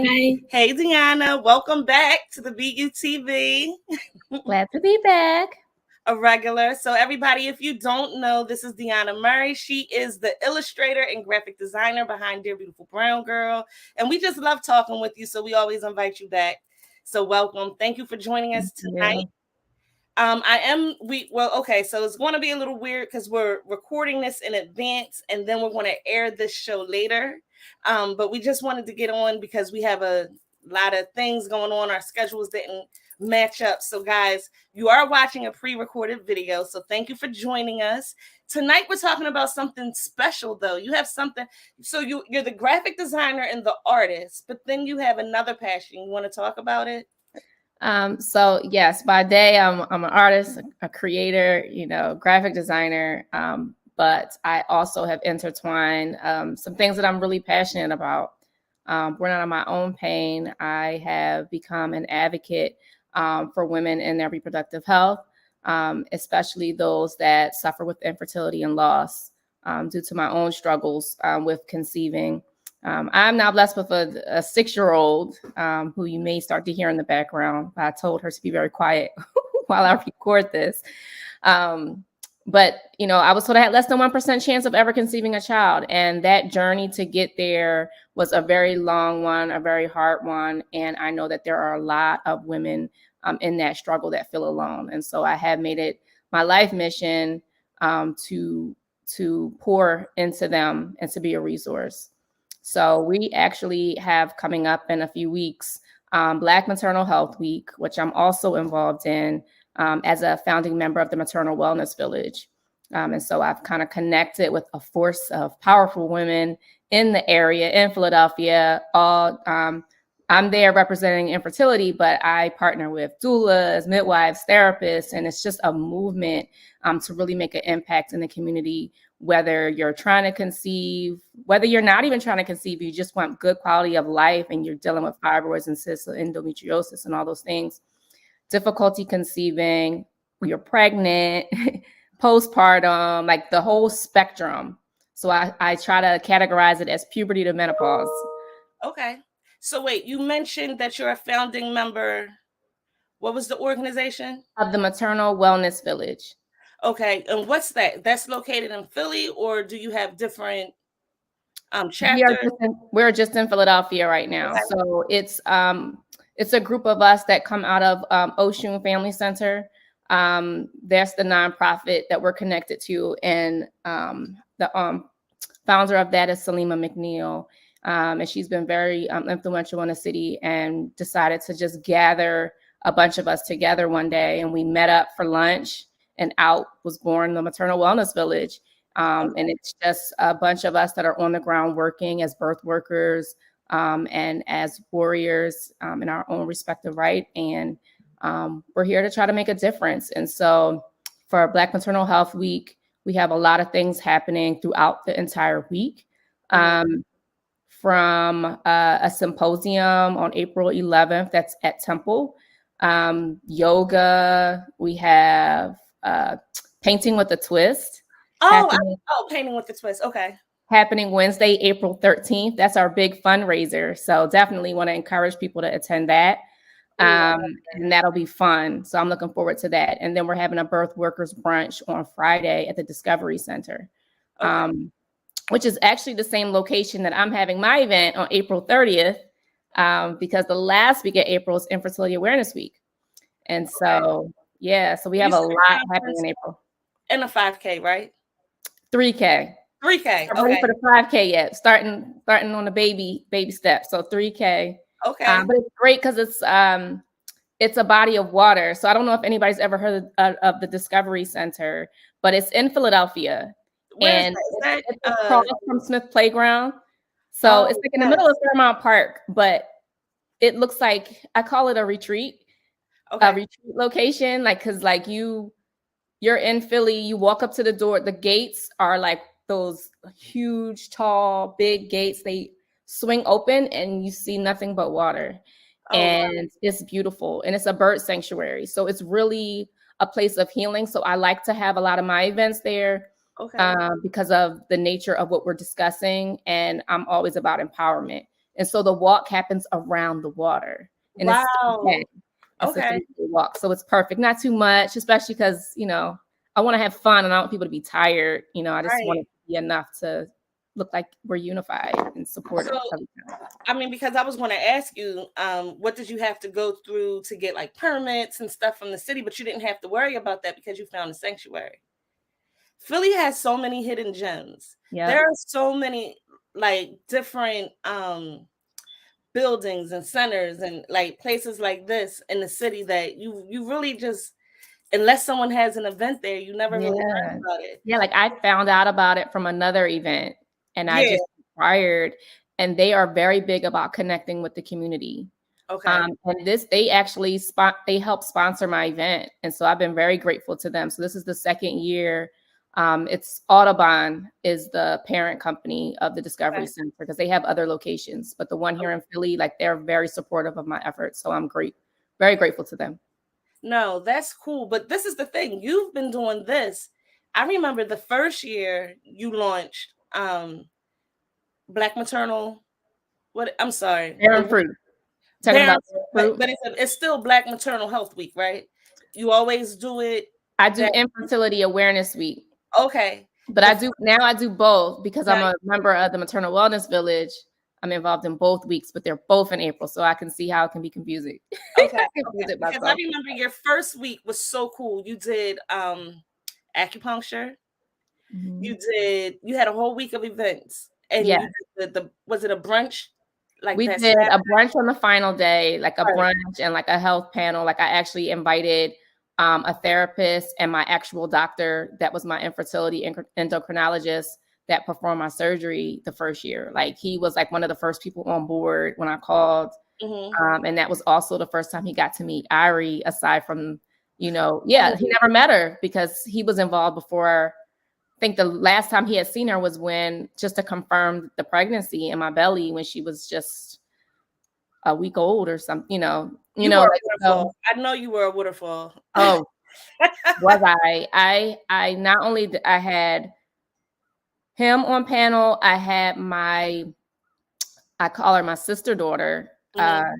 Hi. Hey, Diona. Welcome back to the BeYOU TV. Glad to be back. A regular. So, everybody, if you don't know, this is Diona Murray. She is the illustrator and graphic designer behind Dear Beautiful Brown Girl. And we just love talking with you, so we always invite you back. So, welcome. Thank you for joining us tonight. So it's going to be a little weird because we're recording this in advance and then we're going to air this show later. But we just wanted to get on because we have a lot of things going on. Our schedules didn't match up. So guys, you are watching a pre-recorded video. So thank you for joining us. Tonight we're talking about something special though. You have something, so you're the graphic designer and the artist, but then you have another passion. You want to talk about it? So yes, by day I'm an artist, a creator, graphic designer. But I also have intertwined some things that I'm really passionate about. Born out of my own pain, I have become an advocate for women in their reproductive health, especially those that suffer with infertility and loss due to my own struggles with conceiving. I'm now blessed with a 6-year-old who you may start to hear in the background. I told her to be very quiet while I record this. But, I was told I had less than 1% chance of ever conceiving a child. And that journey to get there was a very long one, a very hard one. And I know that there are a lot of women in that struggle that feel alone. And so I have made it my life mission to pour into them and to be a resource. So we actually have coming up in a few weeks, Black Maternal Health Week, which I'm also involved in as a founding member of the Maternal Wellness Village. And so I've kind of connected with a force of powerful women in the area, in Philadelphia. I'm there representing infertility, but I partner with doulas, midwives, therapists, and it's just a movement to really make an impact in the community. Whether you're trying to conceive, whether you're not even trying to conceive, you just want good quality of life and you're dealing with fibroids and cysts, endometriosis and all those things, difficulty conceiving, you're pregnant, postpartum, like the whole spectrum. So I try to categorize it as puberty to menopause. Okay. So wait, you mentioned that you're a founding member. What was the organization? Of the Maternal Wellness Village. Okay, and what's that? That's located in Philly, or do you have different chapters? We're just in Philadelphia right now. Okay. So it's a group of us that come out of Oshun Family Center. That's the nonprofit that we're connected to, and the founder of that is Salima McNeil, and she's been very influential in the city and decided to just gather a bunch of us together one day, and we met up for lunch. And out was born the Maternal Wellness Village. And it's just a bunch of us that are on the ground working as birth workers and as warriors in our own respective right. And we're here to try to make a difference. And so for Black Maternal Health Week, we have a lot of things happening throughout the entire week. From a symposium on April 11th, that's at Temple. Yoga, we have Painting with a Twist. Painting with a Twist. Okay. Happening Wednesday, April 13th. That's our big fundraiser. So definitely want to encourage people to attend that. And that'll be fun. So I'm looking forward to that. And then we're having a birth workers brunch on Friday at the Discovery Center, which is actually the same location that I'm having my event on April 30th, because the last week of April is Infertility Awareness Week. And so, so we have a lot happening in April. And a 5K, right? 3K. 3K. I'm ready for the 5K yet. Starting on the baby steps. So 3K. Okay. But it's great because it's a body of water. So I don't know if anybody's ever heard of the Discovery Center, but it's in Philadelphia. Where and it's across from Smith Playground. So it's like in the middle of Fairmount Park, but it looks like, I call it a retreat. A retreat location, like, because like you're in Philly, you walk up to the door, the gates are like those huge, tall, big gates. They swing open and you see nothing but water. And it's beautiful. And it's a bird sanctuary. So it's really a place of healing. So I like to have a lot of my events there because of the nature of what we're discussing. And I'm always about empowerment. And so the walk happens around the water. And it's Wow. it's a Okay. 3-day walk. So it's perfect. Not too much, especially because, you know, I want to have fun and I want people to be tired. You know, I just want Right. it to be enough to look like we're unified and supportive So, of each other. I mean, because I was going to ask you, what did you have to go through to get like permits and stuff from the city, but you didn't have to worry about that because you found a sanctuary. Philly has so many hidden gems. Yeah. There are so many like different buildings and centers and like places like this in the city that you really just, unless someone has an event there, you never really learn about it. Yeah, like I found out about it from another event and I Yeah. just inquired, and they are very big about connecting with the community. Okay. And they actually they help sponsor my event. And so I've been very grateful to them. So this is the second year. It's Audubon is the parent company of the Discovery Okay. Center because they have other locations, but the one here in Philly, like they're very supportive of my efforts. So I'm very grateful to them. No, that's cool. But this is the thing. You've been doing this. I remember the first year you launched Black Maternal. What I'm sorry. Barren Fruit. Talking Barren, about fruit. but it's still Black Maternal Health Week, right? You always do it. I do Infertility Awareness Week. Okay. But I do both because I'm Now, a member of the Maternal Wellness Village. I'm involved in both weeks, but they're both in April, so I can see how it can be confusing. okay. I confuse it Because I myself. remember your first week was so cool. You did acupuncture. You had a whole week of events. And Yeah. you did was it a brunch? Like We that did a Saturday? brunch on the final day, like a Right. brunch and like a health panel. Like I actually invited a therapist and my actual doctor that was my infertility endocrinologist that performed my surgery the first year. Like he was like one of the first people on board when I called. And that was also the first time he got to meet Irie, aside from, he never met her because he was involved before. I think the last time he had seen her was when, just to confirm the pregnancy in my belly when she was just a week old or something, You were like, a waterfall. I know you were a waterfall. oh, was I not only I had him on panel, I had I call her my sister daughter.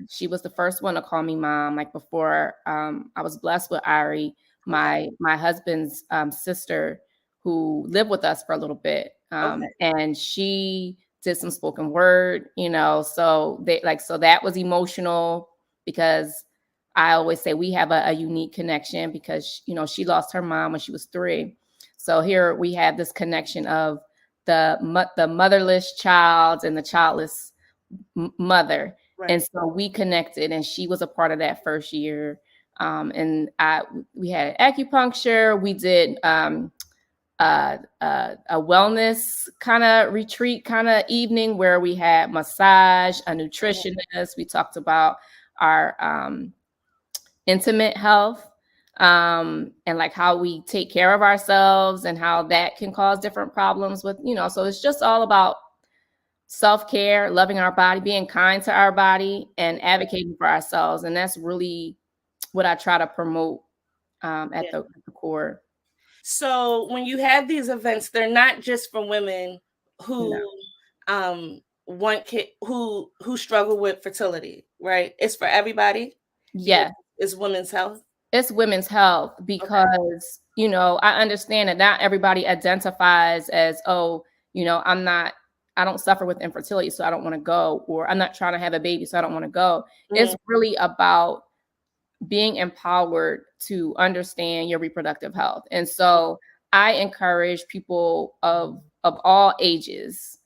She was the first one to call me mom. Like before, I was blessed with Irie, my husband's sister, who lived with us for a little bit, and she did some spoken word. So so that was emotional because I always say we have a unique connection because she lost her mom when she was 3. So here we have this connection of the motherless child and the childless mother. Right. And so we connected, and she was a part of that first year. And we had acupuncture. We did a wellness kind of retreat kind of evening where we had massage, a nutritionist. We talked about our intimate health, and like how we take care of ourselves and how that can cause different problems with, so it's just all about self-care, loving our body, being kind to our body, and advocating for ourselves. And that's really what I try to promote at the core. So when you have these events, they're not just for women who who struggle with fertility, right? It's for everybody. Yeah. It's women's health. It's women's health because, I understand that not everybody identifies as, I don't suffer with infertility, so I don't want to go, or I'm not trying to have a baby, so I don't want to go. It's really about being empowered to understand your reproductive health. And so I encourage people of all ages.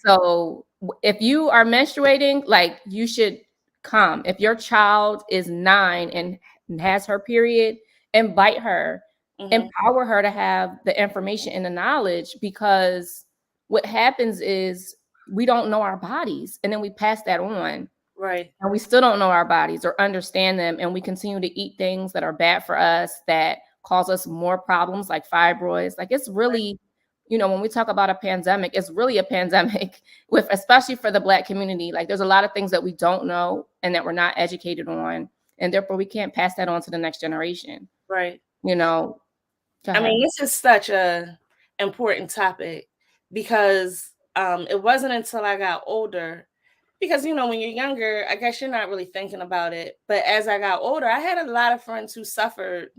So if you are menstruating, like, you should come. If your child is 9 and has her period, invite her, empower her to have the information and the knowledge, because what happens is we don't know our bodies and then we pass that on. Right. And we still don't know our bodies or understand them. And we continue to eat things that are bad for us, that cause us more problems like fibroids. Like, it's really, when we talk about a pandemic, it's really a pandemic especially for the Black community. Like, there's a lot of things that we don't know and that we're not educated on. And therefore we can't pass that on to the next generation. Right. I mean, this is such a important topic because it wasn't until I got older Because, you know, when you're younger, I guess you're not really thinking about it. But as I got older, I had a lot of friends who suffered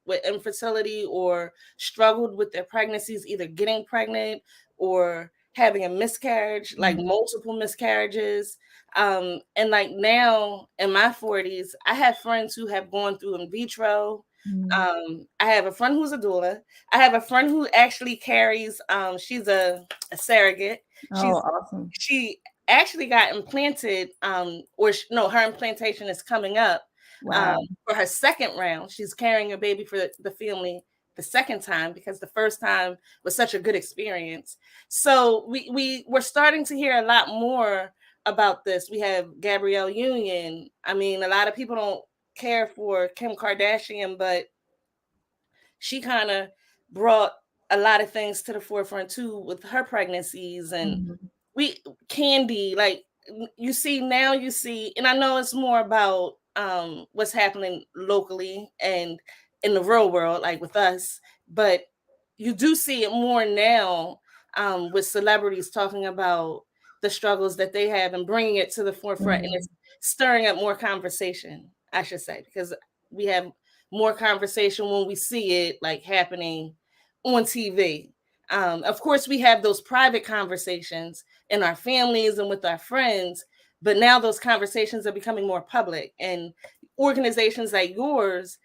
with infertility or struggled with their pregnancies, either getting pregnant or having a miscarriage, like multiple miscarriages. And like now in my 40s, I have friends who have gone through in vitro. I have a friend who's a doula. I have a friend who actually carries, she's a surrogate. Oh, awesome. She actually got implanted, no, her implantation is coming up. Wow. For her second round. She's carrying a baby for the family the second time because the first time was such a good experience. So we're starting to hear a lot more about this. We have Gabrielle Union. I mean, a lot of people don't care for Kim Kardashian, but she kind of brought a lot of things to the forefront too with her pregnancies. And Candy, like you see, and I know it's more about what's happening locally and in the real world, like with us, but you do see it more now with celebrities talking about the struggles that they have and bringing it to the forefront, and it's stirring up more conversation, I should say, because we have more conversation when we see it like happening on TV. Of course, we have those private conversations in our families and with our friends, but now those conversations are becoming more public, and organizations like yours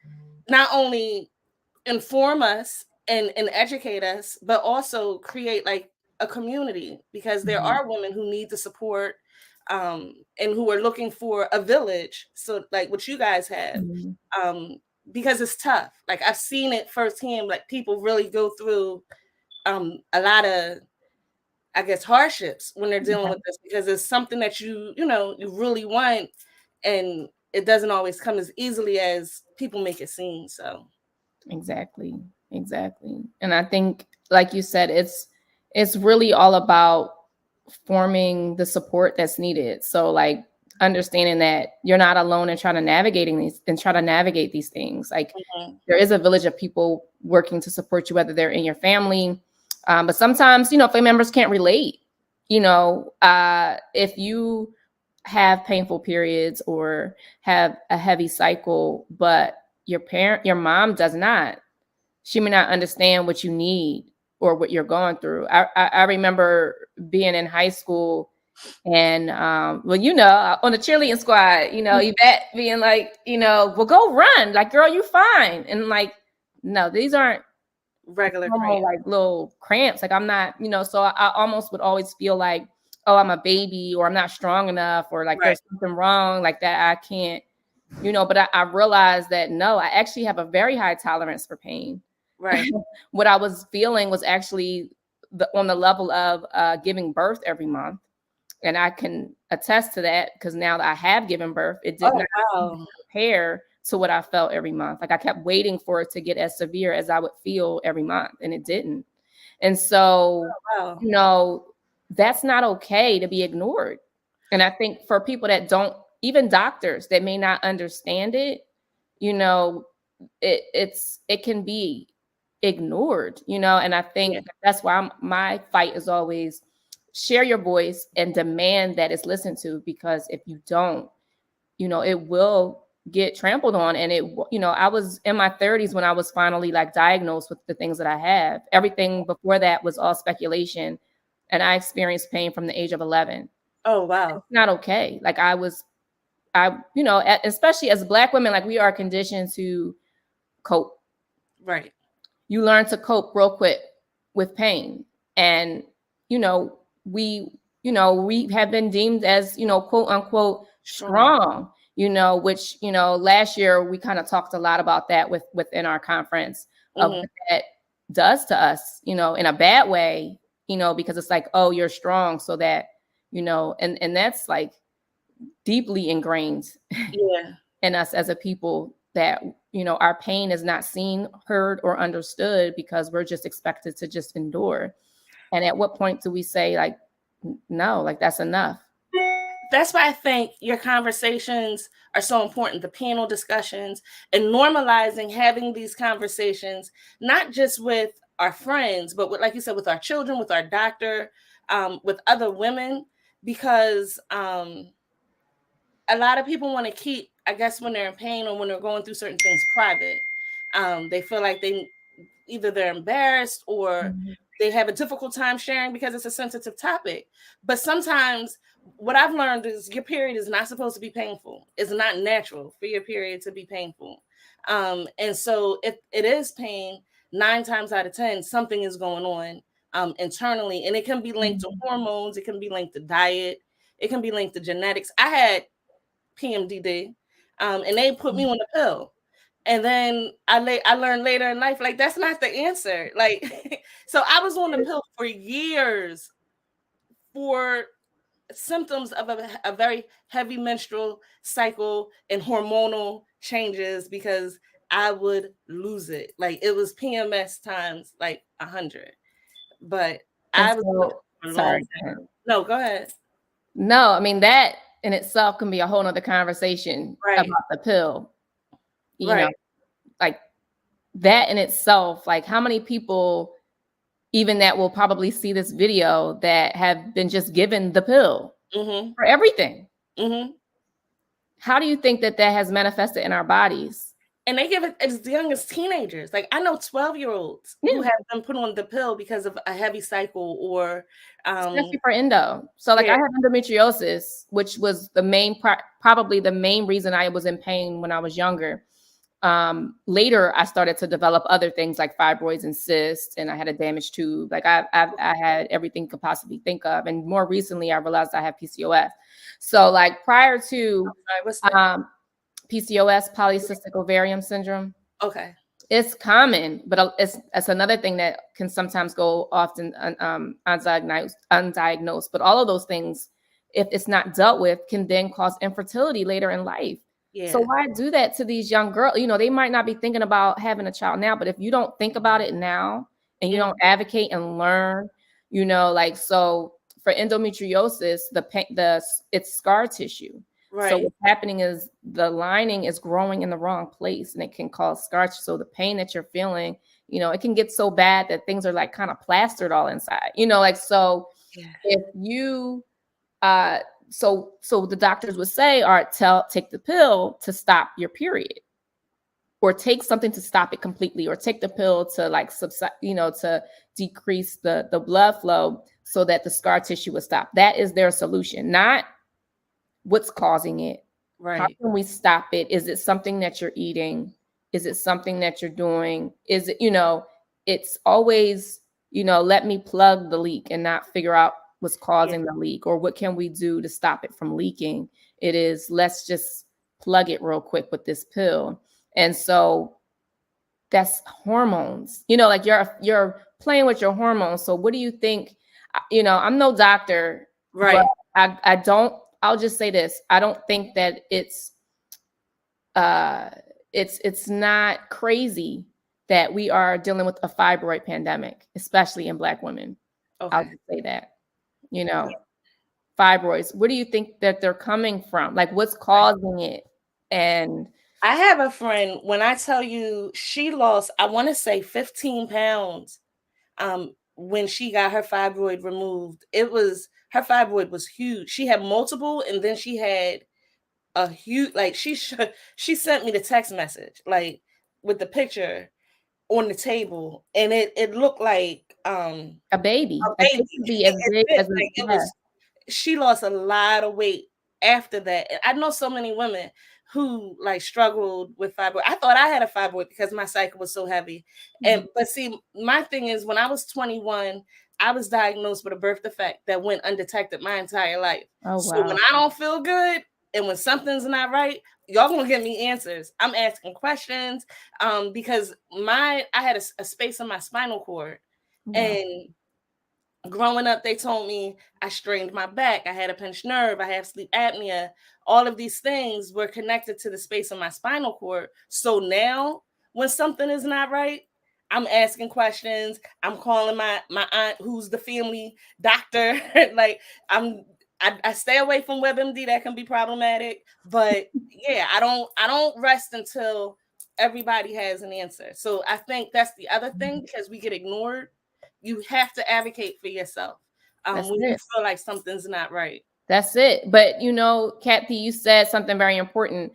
not only inform us and educate us, but also create like a community, because there are women who need the support and who are looking for a village. So like what you guys have, because it's tough. Like I've seen it firsthand, like people really go through a lot of, I guess, hardships when they're dealing with this, because it's something that you really want, and it doesn't always come as easily as people make it seem. So Exactly. And I think, like you said, it's really all about forming the support that's needed. So like understanding that you're not alone in trying to navigate these things. Like there is a village of people working to support you, whether they're in your family. But sometimes, family members can't relate. If you have painful periods or have a heavy cycle, but your mom does not, she may not understand what you need or what you're going through. I remember being in high school and, on the cheerleading squad, Yvette being like, well, go run. Like, girl, you fine. And like, no, these aren't regular normal, like little cramps. Like I'm not, so I almost would always feel like, oh, I'm a baby, or I'm not strong enough, or like there's something wrong, like that I can't, but I realized that no, I actually have a very high tolerance for pain. Right. What I was feeling was actually on the level of giving birth every month. And I can attest to that, because now that I have given birth, it did not compare to what I felt every month. Like I kept waiting for it to get as severe as I would feel every month, and it didn't. And so, that's not okay to be ignored. And I think for people that don't, even doctors that may not understand it, it can be ignored, and I think that's why my fight is always share your voice and demand that it's listened to, because if you don't, it will get trampled on. And I was in my 30s when I was finally like diagnosed with the things that I have. Everything before that was all speculation, and I experienced pain from the age of 11. Oh, wow. It's not okay. Like especially as Black women, like we are conditioned to cope. Right. You learn to cope real quick with pain. And, we have been deemed as, quote unquote, strong, which, last year we kind of talked a lot about that within our conference of what that does to us, in a bad way, because it's like, oh, you're strong. So that, and that's like deeply ingrained in us as a people, that, our pain is not seen, heard, or understood, because we're just expected to just endure. And at what point do we say like, no, like that's enough? That's why I think your conversations are so important, the panel discussions, and normalizing having these conversations, not just with our friends, but with, like you said, with our children, with our doctor, with other women, because a lot of people want to keep, I guess, when they're in pain or when they're going through certain things private. They feel like either they're embarrassed or they have a difficult time sharing because it's a sensitive topic. But sometimes what I've learned is your period is not supposed to be painful. It's not natural for your period to be painful. And so if it is pain, 9 times out of 10, something is going on internally. And it can be linked to hormones. It can be linked to diet. It can be linked to genetics. I had PMDD, and they put me on the pill. And then I learned later in life, like, that's not the answer. Like, so I was on the pill for years for symptoms of a very heavy menstrual cycle and hormonal changes because I would lose it. Like, it was PMS times like 100. But I was on it for a long time. No, go ahead. No, I mean, that in itself can be a whole nother conversation about the pill. You know, like that in itself, like how many people even that will probably see this video that have been just given the pill for everything. How do you think that has manifested in our bodies? And they give it as young as teenagers. Like, I know 12-year-olds who have been put on the pill because of a heavy cycle or especially for endo. So like I have endometriosis, which was the main probably the main reason I was in pain when I was younger. Later I started to develop other things like fibroids and cysts, and I had a damaged tube. Like I had everything you could possibly think of. And more recently I realized I have PCOS. So like prior to PCOS, polycystic ovarian syndrome. Okay. It's common, but it's another thing that can sometimes go often undiagnosed. But all of those things, if it's not dealt with, can then cause infertility later in life. So why do that to these young girls? You know, they might not be thinking about having a child now, but if you don't think about it now and you don't advocate and learn, you know, like, so for endometriosis, it's scar tissue. So what's happening is the lining is growing in the wrong place and it can cause scar tissue. So the pain that you're feeling, you know, it can get so bad that things are like kind of plastered all inside, you know, like, so if you, so the doctors would say, all right, take the pill to stop your period, or take something to stop it completely, or take the pill to like subside, you know, to decrease the blood flow so that the scar tissue would stop. That is their solution, not what's causing it. How can we stop it? Is it something that you're eating? Is it something that you're doing? Is it, you know, it's always, you know, let me plug the leak and not figure out what's causing the leak, or what can we do to stop it from leaking? It is, let's just plug it real quick with this pill. And so that's hormones, you know, like you're playing with your hormones. So what do you think? You know, I'm no doctor, but I'll just say this. I don't think that it's not crazy that we are dealing with a fibroid pandemic, especially in Black women. I'll just say that, you know, fibroids. Where do you think that they're coming from? Like, what's causing it? And I have a friend, when I tell you she lost, I want to say 15 pounds when she got her fibroid removed. Her fibroid was huge. She had multiple, and then she had a huge, like, she sent me the text message, like, with the picture on the table, and it looked like a baby. She lost a lot of weight after that. I know so many women who like struggled with fibroid. I thought I had a fibroid because my cycle was so heavy. But see, my thing is, when I was 21, I was diagnosed with a birth defect that went undetected my entire life. So when I don't feel good and when something's not right, y'all gonna give me answers. I'm asking questions because I had a space in my spinal cord. And growing up, they told me I strained my back, I had a pinched nerve, I have sleep apnea. All of these things were connected to the space of my spinal cord. So now when something is not right, I'm asking questions. I'm calling my aunt, who's the family doctor. Like, I stay away from WebMD. That can be problematic. But yeah, I don't rest until everybody has an answer. So I think that's the other thing, because we get ignored. You have to advocate for yourself when you feel like something's not right. That's it. But you know, Kathy, you said something very important.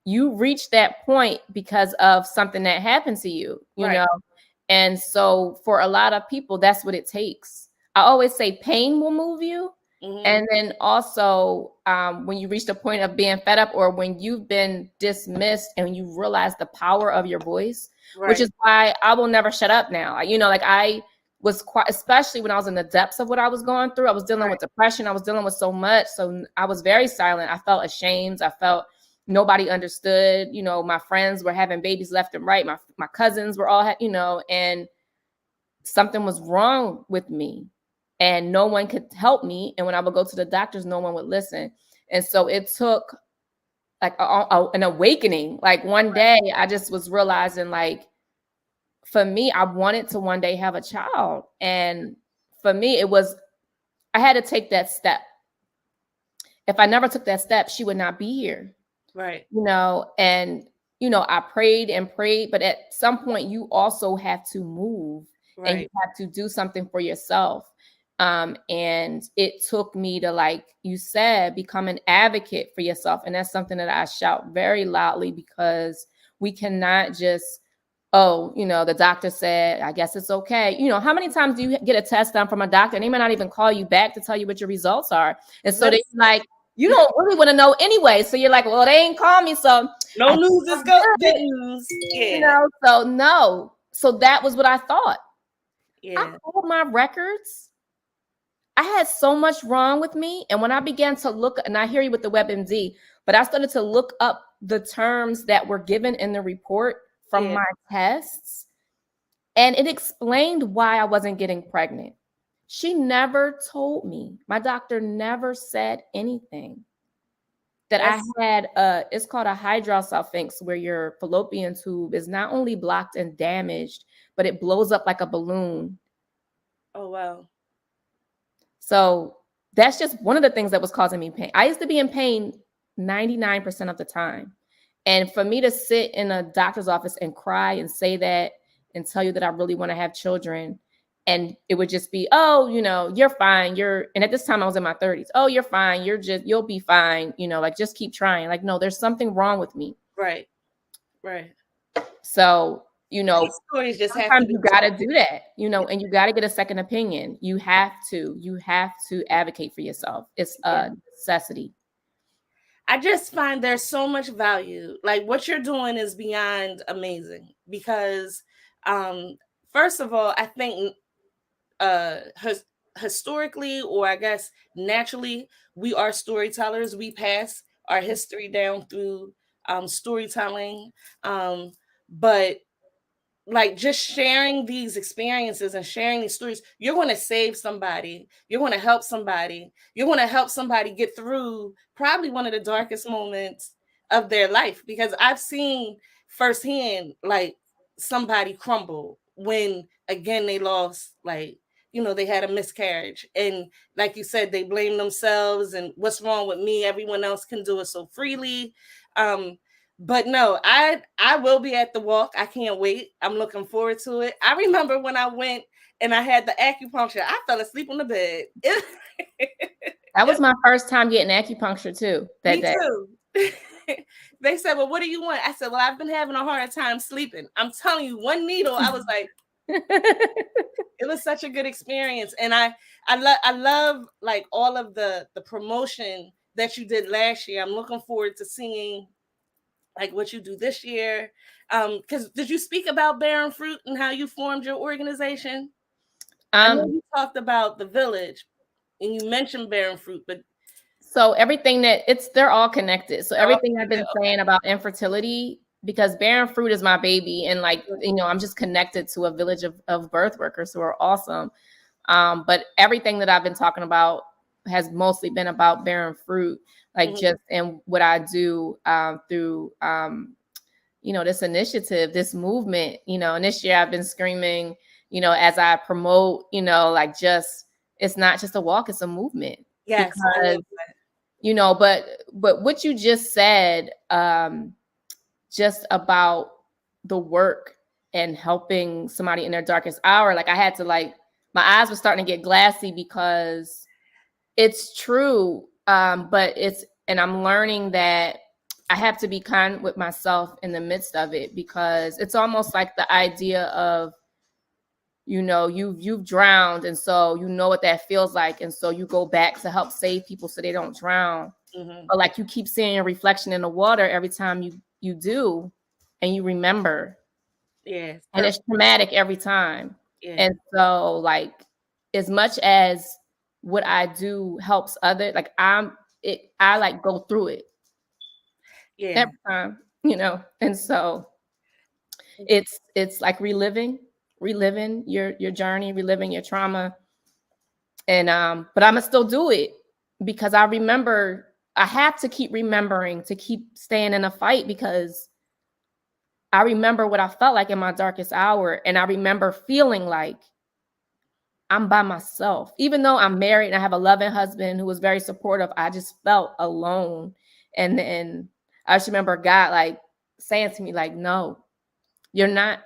You reached that point because of something that happened to you, you Right. know? And so for a lot of people, that's what it takes. I always say pain will move you. Mhm. And then also when you reach the point of being fed up, or when you've been dismissed and you realize the power of your voice, which Right. is why I will never shut up now. You know, like I was quite, especially when I was in the depths of what I was going through. I was dealing Right. with depression. I was dealing with so much. So I was very silent. I felt ashamed. I felt nobody understood. You know, my friends were having babies left and right. My cousins were all, you know, and something was wrong with me and no one could help me. And when I would go to the doctors, no one would listen. And so it took like an awakening. Like one day I just was realizing, like, for me, I wanted to one day have a child. And for me, it was, I had to take that step. If I never took that step, she would not be here. Right. You know, and, you know, I prayed and prayed, but at some point you also have to move and you Right. have to do something for yourself. And it took me to, like you said, become an advocate for yourself. And that's something that I shout very loudly, because we cannot just, oh, you know, the doctor said, I guess it's okay. You know, how many times do you get a test done from a doctor and they may not even call you back to tell you what your results are? And so they like, you don't really want to know anyway. So you're like, well, they ain't call me. So no news is good news. Yeah. You know, so no. So that was what I thought. Yeah. I pulled my records. I had so much wrong with me. And when I began to look, and I hear you with the WebMD, but I started to look up the terms that were given in the report from my tests. And it explained why I wasn't getting pregnant. She never told me. My doctor never said anything. That I had it's called a hydrosalpinx, where your fallopian tube is not only blocked and damaged, but it blows up like a balloon. Oh, wow. So that's just one of the things that was causing me pain. I used to be in pain 99% of the time. And for me to sit in a doctor's office and cry and say that and tell you that I really want to have children, and it would just be, oh, you know, you're fine. And at this time I was in my 30s. Oh, you're fine. You'll be fine. You know, like, just keep trying. Like, no, there's something wrong with me. Right. Right. So, you know, these stories just sometimes you got to told. do that, you know, and you got to get a second opinion. You have to advocate for yourself. It's a necessity. I just find there's so much value. Like, what you're doing is beyond amazing, because first of all, I think historically, or I guess naturally, we are storytellers. We pass our history down through storytelling. But like, just sharing these experiences and sharing these stories, you're going to save somebody. You're going to help somebody. You're going to help somebody get through probably one of the darkest moments of their life, because I've seen firsthand, like, somebody crumble when, again, they lost, like, you know, they had a miscarriage, and like you said, they blame themselves and what's wrong with me, everyone else can do it so freely. But no, I will be at the walk. I can't wait. I'm looking forward to it. I remember when I went and I had the acupuncture, I fell asleep on the bed. That was my first time getting acupuncture too. Me too. They said, well, what do you want? I said, well, I've been having a hard time sleeping. I'm telling you, one needle, I was like, it was such a good experience. And I love like all of the promotion that you did last year. I'm looking forward to seeing like what you do this year. Because did you speak about Barren Fruit and how you formed your organization? I know you talked about the village and you mentioned Barren Fruit, but so everything they're all connected. So everything I've been saying about infertility, because Barren Fruit is my baby, and like, you know, I'm just connected to a village of birth workers who are awesome. But everything that I've been talking about has mostly been about Barren Fruit, like just and what I do through you know, this initiative, this movement, you know. And this year I've been screaming, you know, as I promote, you know, like, just, it's not just a walk, it's a movement. Yes, because, you know, but what you just said, just about the work and helping somebody in their darkest hour, like, I had to, like, my eyes were starting to get glassy, because it's true. But I'm learning that I have to be kind with myself in the midst of it, because it's almost like the idea of, you've drowned, and so you know what that feels like, and so you go back to help save people so they don't drown. Mm-hmm. But like, you keep seeing your reflection in the water every time you do, and you remember. Yeah. And it's traumatic every time. Yeah. And so, like, as much as what I do helps others, like, I like go through it. Yeah. Every time, and so it's like reliving your journey, reliving your trauma. And but I'm gonna still do it, because I remember, I have to keep remembering to keep staying in a fight, because I remember what I felt like in my darkest hour, and I remember feeling like I'm by myself. Even though I'm married and I have a loving husband who was very supportive, I just felt alone. And then I just remember God like saying to me, like, no, you're not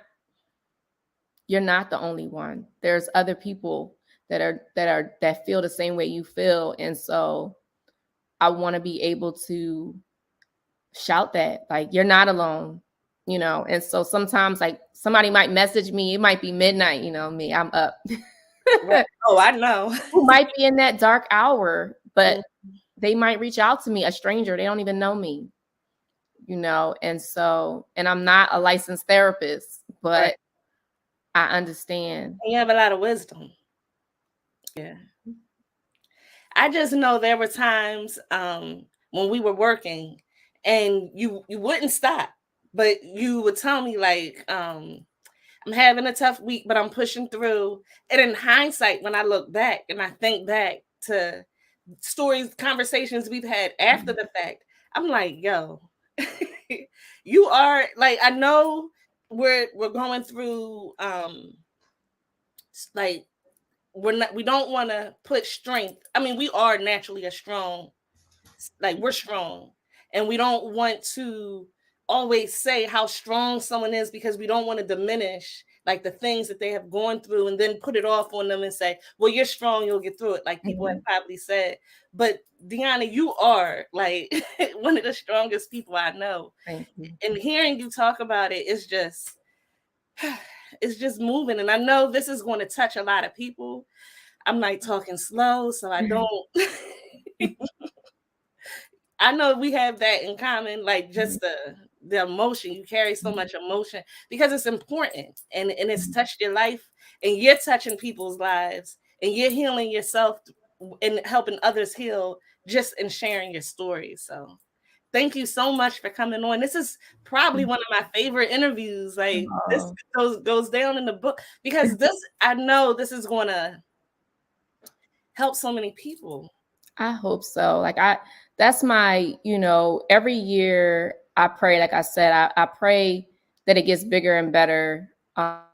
the only one. There's other people that feel the same way you feel. And so I want to be able to shout that, like, you're not alone, And so sometimes, like, somebody might message me, it might be midnight, me, I'm up. Oh, I know. Who might be in that dark hour, but they might reach out to me, a stranger, they don't even know me, And so, and I'm not a licensed therapist, but Right. I understand. You have a lot of wisdom. Yeah. I just know there were times when we were working and you wouldn't stop, but you would tell me like, I'm having a tough week, but I'm pushing through. And in hindsight, when I look back and I think back to stories, conversations we've had after the fact, I'm like, yo, you are like, I know we're going through like, we don't want to put strength. I mean, we are naturally a strong, like, we're strong, and we don't want to always say how strong someone is, because we don't want to diminish like the things that they have gone through and then put it off on them and say, well, you're strong, you'll get through it, like people have probably said. But Diona, you are like one of the strongest people I know. Thank you. And hearing you talk about it is just it's just moving. And I know this is going to touch a lot of people. I'm like talking slow, so I don't. I know we have that in common, like just the emotion. You carry so much emotion because it's important, and it's touched your life, and you're touching people's lives, and you're healing yourself and helping others heal just in sharing your story. So thank you so much for coming on. This is probably one of my favorite interviews. Like this goes down in the book, because this, I know this is going to help so many people. I hope so. Like, that's my, every year I pray, like I said, I pray that it gets bigger and better. But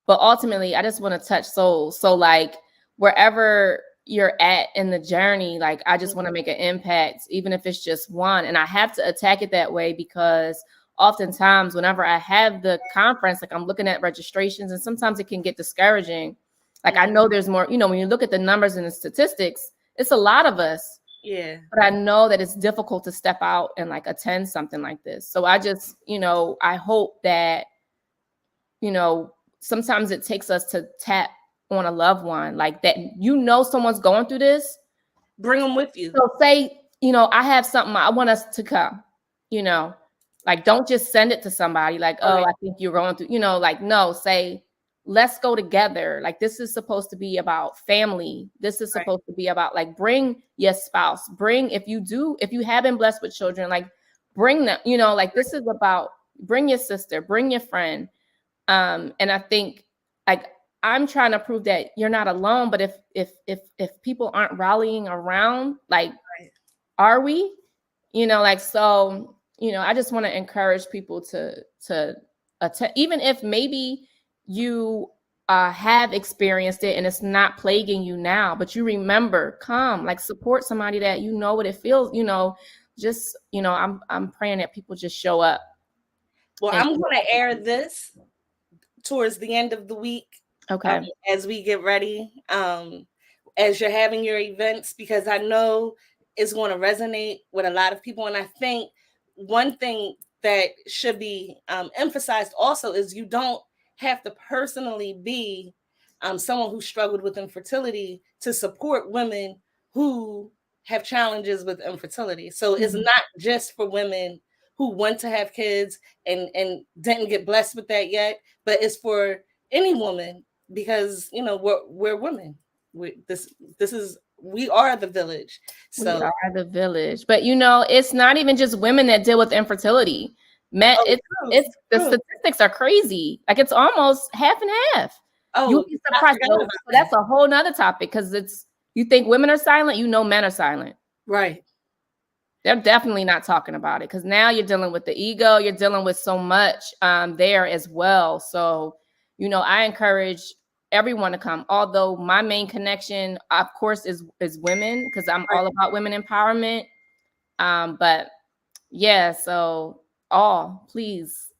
ultimately I just want to touch souls. So like, wherever you're at in the journey, like, I just want to make an impact, even if it's just one. And I have to attack it that way, because oftentimes whenever I have the conference, like, I'm looking at registrations, and sometimes it can get discouraging. Like, I know there's more, when you look at the numbers and the statistics, it's a lot of us. Yeah. But I know that it's difficult to step out and like attend something like this. So I just, I hope that, sometimes it takes us to tap on a loved one, like that, someone's going through this. Bring them with you. So say, I have something, I want us to come, like, don't just send it to somebody like, oh, I think you're going through, like, no, say, let's go together. Like, this is supposed to be about family. This is supposed to be about, like, bring your spouse, if you have been blessed with children, like, bring them, like, this is about, bring your sister, bring your friend. And I think, like, I'm trying to prove that you're not alone, but if people aren't rallying around, like, are we, like, so, I just want to encourage people to attend, even if maybe you have experienced it and it's not plaguing you now, but you remember, come, like, support somebody that what it feels, just, I'm praying that people just show up. Well, I'm going to air this towards the end of the week. Okay. As we get ready, as you're having your events, because I know is going to resonate with a lot of people. And I think one thing that should be emphasized also is you don't have to personally be someone who struggled with infertility to support women who have challenges with infertility. So it's not just for women who want to have kids and didn't get blessed with that yet, but it's for any woman, because we're women. We are the village. So we are the village. But it's not even just women that deal with infertility. Men, the statistics are crazy. Like it's almost half and half. You'll be surprised. So that's a whole nother topic, because you think women are silent, men are silent. Right. They're definitely not talking about it, because now you're dealing with the ego. You're dealing with so much there as well. So, I encourage everyone to come. Although my main connection, of course, is women, because I'm all about women empowerment. But yeah, so please,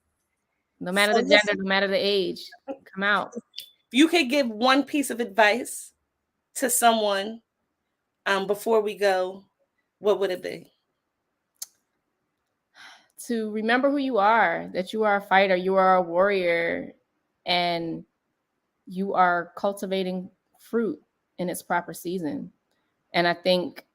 no matter the gender, no matter the age, come out. If you could give one piece of advice to someone before we go, what would it be? To remember who you are, that you are a fighter, you are a warrior, and you are cultivating fruit in its proper season. And I think,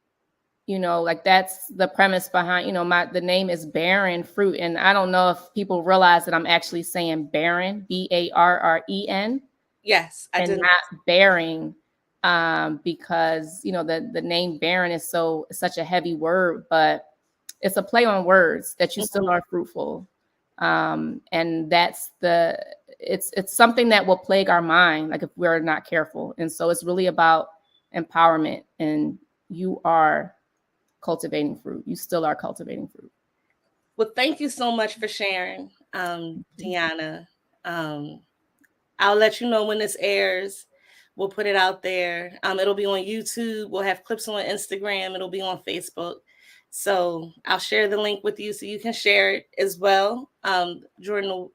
like that's the premise behind, the name is Barren Fruit. And I don't know if people realize that I'm actually saying barren, BARREN. Yes, I did. And not bearing, because, the name barren is such a heavy word, but it's a play on words that you still are fruitful. And that's it's something that will plague our mind, like if we're not careful. And so it's really about empowerment, and you are cultivating fruit. You still are cultivating fruit. Well, thank you so much for sharing, Diona. I'll let you know when this airs. We'll put it out there. It'll be on YouTube. We'll have clips on Instagram. It'll be on Facebook. So I'll share the link with you so you can share it as well during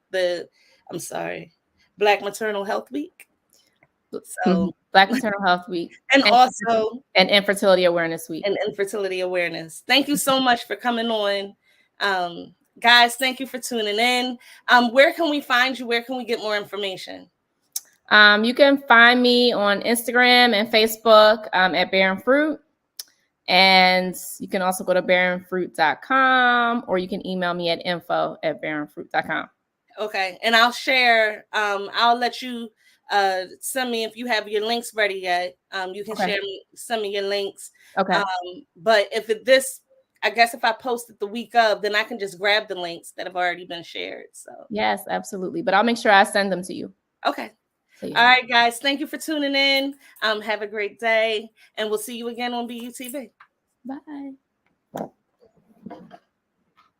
Black Maternal Health Week. So Black Maternal Health Week. And also Infertility Awareness Week. And Infertility Awareness. Thank you so much for coming on. Guys, thank you for tuning in. Where can we find you? Where can we get more information? You can find me on Instagram and Facebook at Barren Fruit. And you can also go to barrenfruit.com, or you can email me at info@barrenfruit.com. Okay. And I'll share, I'll let you send me, if you have your links ready yet, you can send me your links. Okay. But I guess if I post it the week of, then I can just grab the links that have already been shared. So yes, absolutely. But I'll make sure I send them to you. Okay. So, yeah. All right, guys. Thank you for tuning in. Have a great day, and we'll see you again on BeYOU TV. Bye.